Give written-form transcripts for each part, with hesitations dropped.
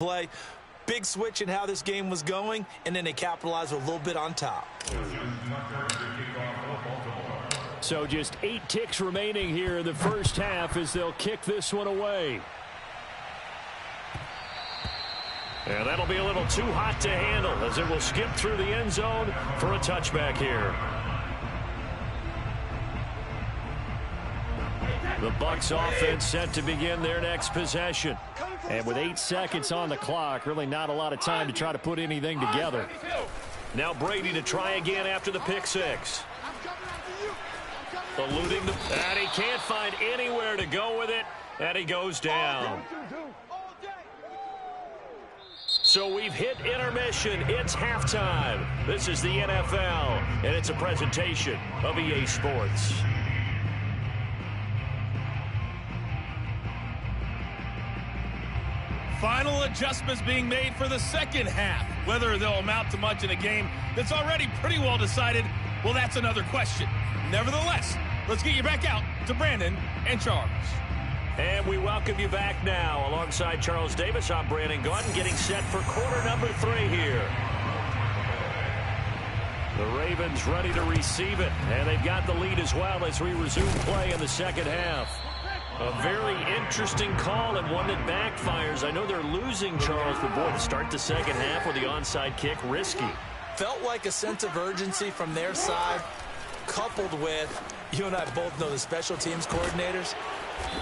play. Big switch in how this game was going, and then they capitalized a little bit on top. So just 8 ticks remaining here in the first half as they'll kick this one away. And that'll be a little too hot to handle as it will skip through the end zone for a touchback here. The Bucs offense set to begin their next possession. And with 8 seconds on the clock, really not a lot of time to try to put anything together. Now Brady to try again after the pick six. Eluding the... And he can't find anywhere to go with it. And he goes down. So we've hit intermission. It's halftime. This is the NFL, and it's a presentation of EA Sports. Final adjustments being made for the second half. Whether they'll amount to much in a game that's already pretty well decided, well, that's another question. Nevertheless, let's get you back out to Brandon and Charles. And we welcome you back now. Alongside Charles Davis, I'm Brandon Gaudin, getting set for quarter number 3 here. The Ravens ready to receive it, and they've got the lead as well as we resume play in the second half. A very interesting call and one that backfires. I know they're losing, Charles, but boy, to start the second half with the onside kick, risky. Felt like a sense of urgency from their side, coupled with, you and I both know the special teams coordinators.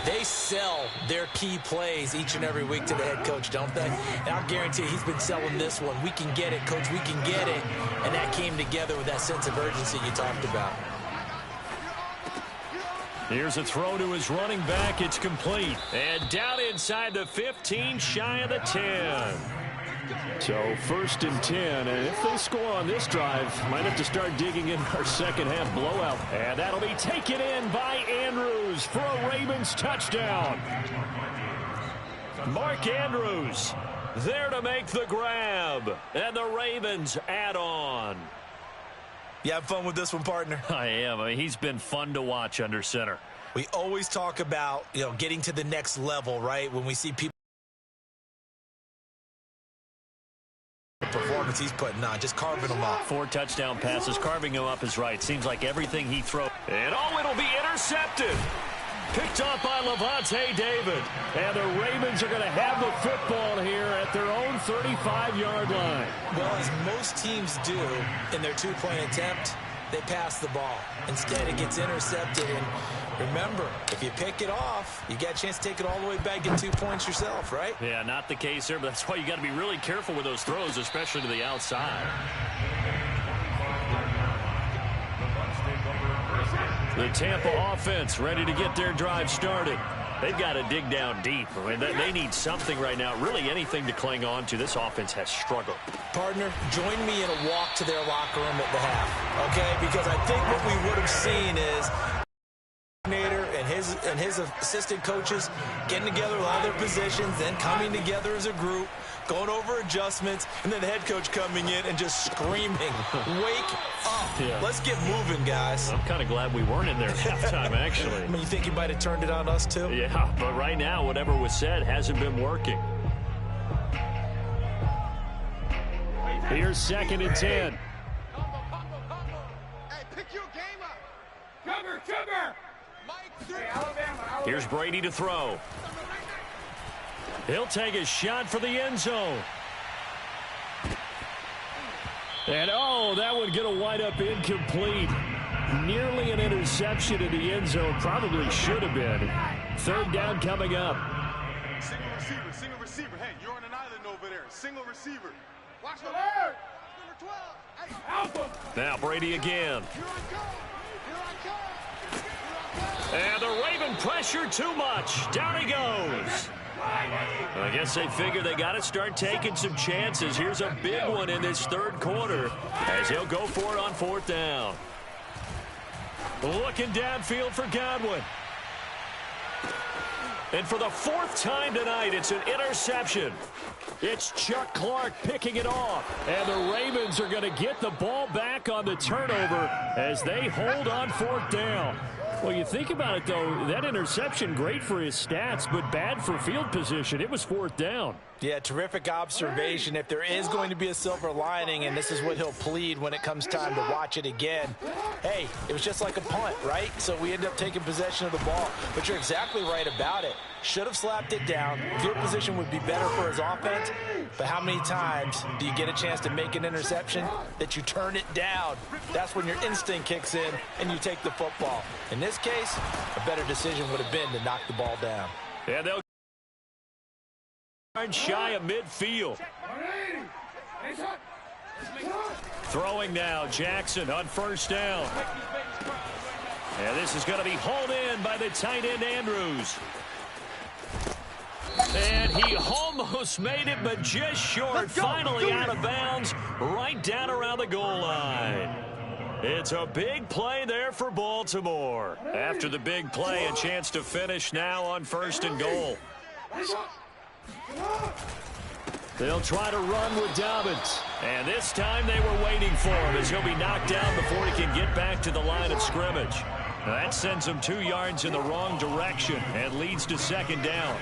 They sell their key plays each and every week to the head coach, don't they? And I guarantee he's been selling this one. We can get it, coach, we can get it. And that came together with that sense of urgency you talked about. Here's a throw to his running back. It's complete. And down inside the 15, shy of the 10. So 1st and 10. And if they score on this drive, might have to start digging in our second half blowout. And that'll be taken in by Andrews for a Ravens touchdown. Mark Andrews there to make the grab. And the Ravens add on. You have fun with this one, partner? I am. I mean, he's been fun to watch under center. We always talk about, getting to the next level, right? When we see people. The performance he's putting on, just carving them up. 4 touchdown passes, carving him up is right. Seems like everything he throws. And it'll be intercepted. Picked up by Levante David. And the Ravens are going to have the football here at their own 35-yard line. Well, as most teams do in their 2-point attempt, they pass the ball. Instead, it gets intercepted. And remember, if you pick it off, you got a chance to take it all the way back, get 2 points yourself, right? Yeah, not the case there, but that's why you got to be really careful with those throws, especially to the outside. The Tampa offense ready to get their drive started. They've got to dig down deep. I mean, they need something right now, really anything to cling on to. This offense has struggled. Partner, join me in a walk to their locker room at the half, okay? Because I think what we would have seen is and his assistant coaches getting together with all their positions, then coming together as a group, going over adjustments, and then the head coach coming in and just screaming, wake up. Yeah. Let's get moving, guys. I'm kind of glad we weren't in there at halftime, actually. I mean, you think he might have turned it on us, too? Yeah, but right now, whatever was said hasn't been working. Here's 2nd and 10. Hey, pick your game up. Trigger. Here's Brady to throw. He'll take a shot for the end zone. And, that would get a wide-up incomplete. Nearly an interception in the end zone. Probably should have been. 3rd down coming up. Single receiver. Hey, you're on an island over there. Single receiver. Watch the word. Number 12. Hey, Alpha. Now Brady again. And the Raven pressure too much. Down he goes. I guess they figure they got to start taking some chances. Here's a big one in this 3rd quarter as he'll go for it on 4th down. Looking downfield for Godwin. And for the 4th time tonight, it's an interception. It's Chuck Clark picking it off. And the Ravens are going to get the ball back on the turnover as they hold on 4th down. Well, you think about it, though, that interception, great for his stats, but bad for field position. It was 4th down. Yeah, terrific observation. If there is going to be a silver lining, and this is what he'll plead when it comes time to watch it again, hey, it was just like a punt, right? So we end up taking possession of the ball. But you're exactly right about it. Should have slapped it down. Field position would be better for his offense. But how many times do you get a chance to make an interception that you turn it down? That's when your instinct kicks in and you take the football. In this case, a better decision would have been to knock the ball down. Yeah, they'll shy of midfield. Throwing now, Jackson on first down. And this is going to be hauled in by the tight end, Andrews. And he almost made it, but just short. Finally out of bounds, right down around the goal line. It's a big play there for Baltimore. After the big play, a chance to finish now on first and goal. They'll try to run with Dobbins. And this time they were waiting for him as he'll be knocked down before he can get back to the line of scrimmage. Now that sends him 2 yards in the wrong direction and leads to second down.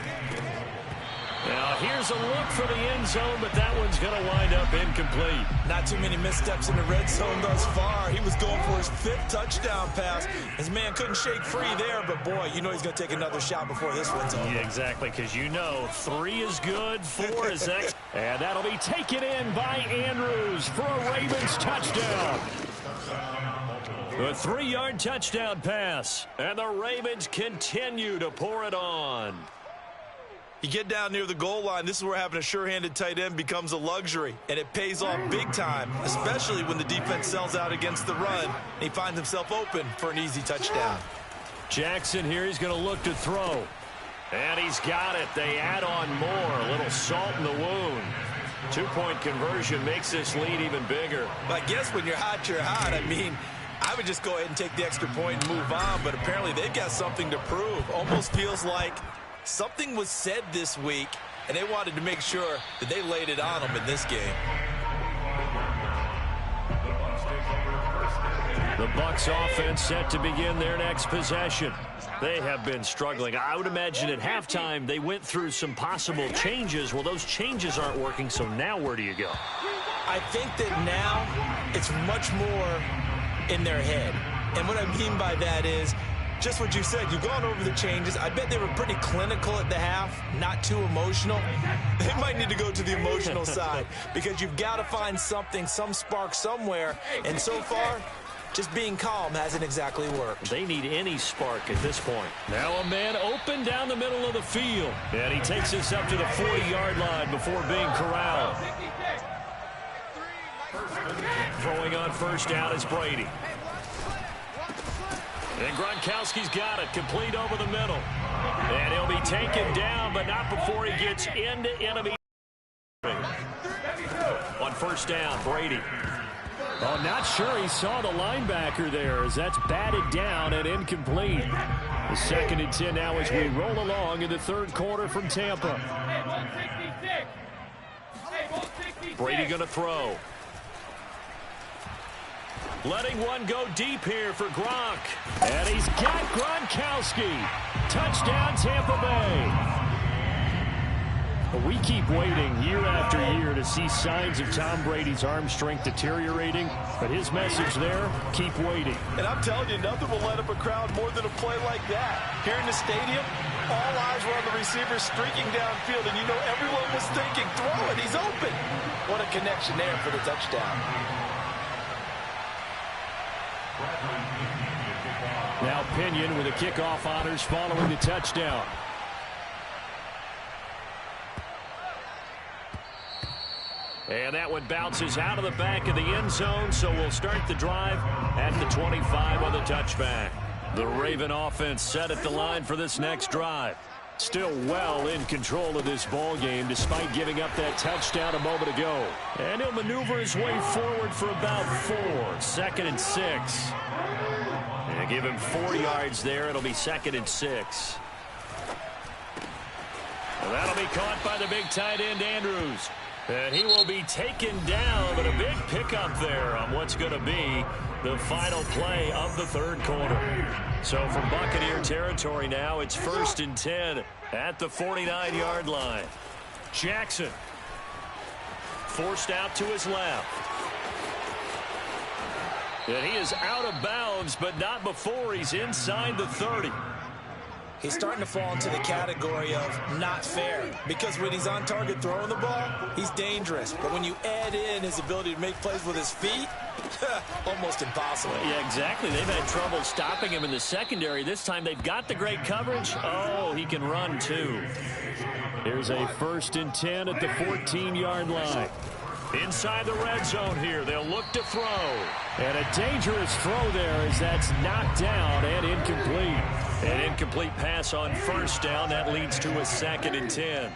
Now here's a look for the end zone, but that one's going to wind up incomplete. Not too many missteps in the red zone thus far. He was going for his 5th touchdown pass. His man couldn't shake free there, but boy, you know he's going to take another shot before this one's over. Yeah, exactly, because you know 3 is good, 4 is next. And that'll be taken in by Andrews for a Ravens touchdown. The 3-yard touchdown pass, and the Ravens continue to pour it on. You get down near the goal line, this is where having a sure-handed tight end becomes a luxury, and it pays off big time, especially when the defense sells out against the run, and he finds himself open for an easy touchdown. Jackson here, he's going to look to throw. And he's got it. They add on more, a little salt in the wound. 2-point conversion makes this lead even bigger. I guess when you're hot, you're hot. I mean, I would just go ahead and take the extra point and move on, but apparently they've got something to prove. Almost feels like something was said this week, and they wanted to make sure that they laid it on them in this game. The Bucs offense set to begin their next possession. They have been struggling. I would imagine at halftime they went through some possible changes. Well, those changes aren't working, so now where do you go? I think that now it's much more in their head. And what I mean by that is just what you said. You've gone over the changes. I bet they were pretty clinical at the half, not too emotional. They might need to go to the emotional side because you've got to find something, some spark somewhere. And so far, just being calm hasn't exactly worked. They need any spark at this point. Now a man open down the middle of the field. And he takes this up to the 40-yard line before being corralled. Throwing on first down is Brady. And Gronkowski's got it, complete over the middle. And he'll be taken down, but not before he gets into enemy. On first down, Brady. Oh, not sure he saw the linebacker there as that's batted down and incomplete. The 2nd and 10 now as we roll along in the 3rd quarter from Tampa. Brady going to throw. Letting one go deep here for Gronk. And he's got Gronkowski. Touchdown, Tampa Bay. We keep waiting year after year to see signs of Tom Brady's arm strength deteriorating. But his message there, keep waiting. And I'm telling you, nothing will let up a crowd more than a play like that. Here in the stadium, all eyes were on the receiver streaking downfield. And you know everyone was thinking, throw it, he's open. What a connection there for the touchdown. Now Pinion with the kickoff honors following the touchdown. And that one bounces out of the back of the end zone, so we'll start the drive at the 25 on the touchback. The Raven offense set at the line for this next drive. Still well in control of this ball game despite giving up that touchdown a moment ago. And he'll maneuver his way forward for about 4. 2nd and 6. And give him 4 yards there. It'll be 2nd and 6. And that'll be caught by the big tight end, Andrews. And he will be taken down, but a big pickup there on what's going to be the final play of the 3rd quarter. So from Buccaneer territory now, it's 1st and 10 at the 49-yard line. Jackson. Forced out to his left. And he is out of bounds, but not before he's inside the 30. He's starting to fall into the category of not fair, because when he's on target throwing the ball, he's dangerous. But when you add in his ability to make plays with his feet, almost impossible. Yeah, exactly. They've had trouble stopping him in the secondary. This time they've got the great coverage. Oh, he can run too. Here's a 1st and 10 at the 14-yard line. Inside the red zone here, they'll look to throw. And a dangerous throw there as that's knocked down and incomplete. An incomplete pass on 1st down. That leads to a 2nd and 10.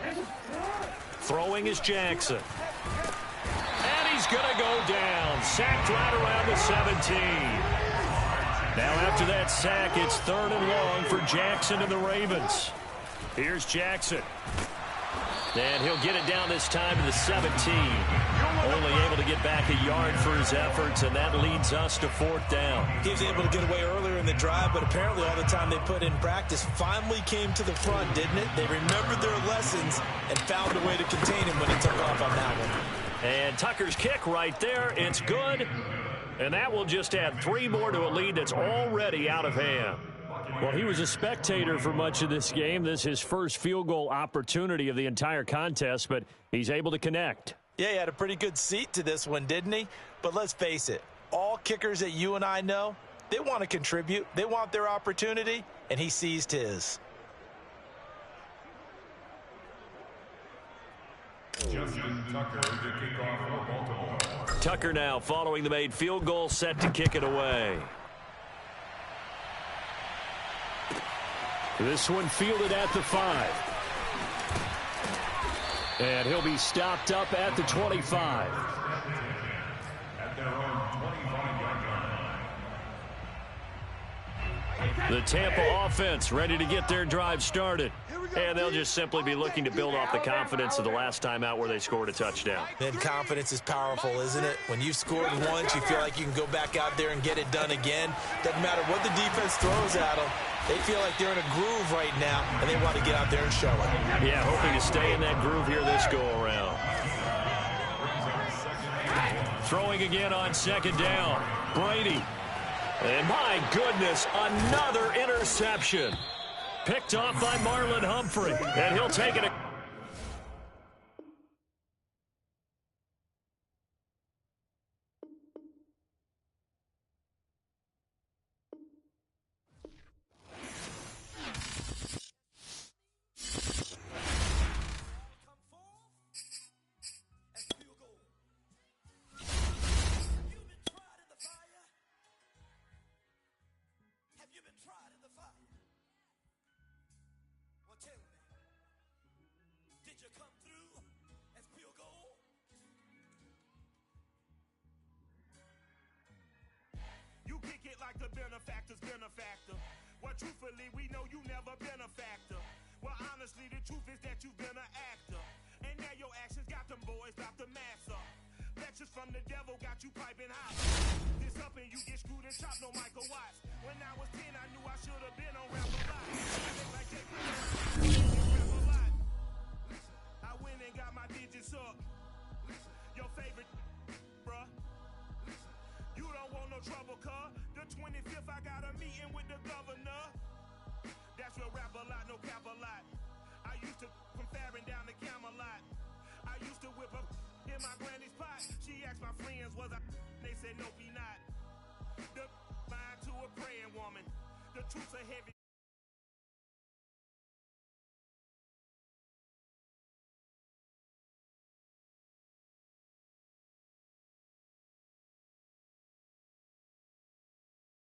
Throwing is Jackson. And he's going to go down. Sacked right around the 17. Now after that sack, it's 3rd and long for Jackson and the Ravens. Here's Jackson. And he'll get it down this time to the 17. Only able to get back a yard for his efforts, and that leads us to 4th down. He was able to get away earlier in the drive, but apparently all the time they put in practice finally came to the front, didn't it? They remembered their lessons and found a way to contain him when he took off on that one. And Tucker's kick right there. It's good. And that will just add 3 more to a lead that's already out of hand. Well, he was a spectator for much of this game. This is his first field goal opportunity of the entire contest, but he's able to connect. Yeah, he had a pretty good seat to this one, didn't he? But let's face it, all kickers that you and I know, they want to contribute. They want their opportunity, and he seized his. Justin Tucker to kick off for Baltimore. Tucker now following the made field goal, set to kick it away. This one fielded at the 5. And he'll be stopped up at the 25. At their own 25-yard line. The Tampa offense ready to get their drive started. And they'll just simply be looking to build off the confidence of the last time out where they scored a touchdown. Then confidence is powerful, isn't it? When you've scored once, you feel like you can go back out there and get it done again. Doesn't matter what the defense throws at them. They feel like they're in a groove right now, and they want to get out there and show it. Yeah, hoping to stay in that groove here this go-around. Throwing again on 2nd down. Brady. And my goodness, another interception. Picked off by Marlon Humphrey. And he'll take it. Benefactor. Well, truthfully, we know you never been a factor. Well, honestly, the truth is that you've been an actor. And now your actions got them boys about to mass up. Lectures from the devil got you piping hot. This up and you get screwed and chopped, no Michael Watts. When I was 10, I knew I should have been on rap a lot. Like they rap a lot. I went and got my digits up. Your favorite, bruh. You don't want no trouble, cuz. The 25th, I got a meeting with the governor. That's real rap a lot, no cap a lot. I used to from Farron down to Camelot. I used to whip up in my granny's pot. She asked my friends, was I? They said, nope, he not. The mind to a praying woman. The truth's a heavy.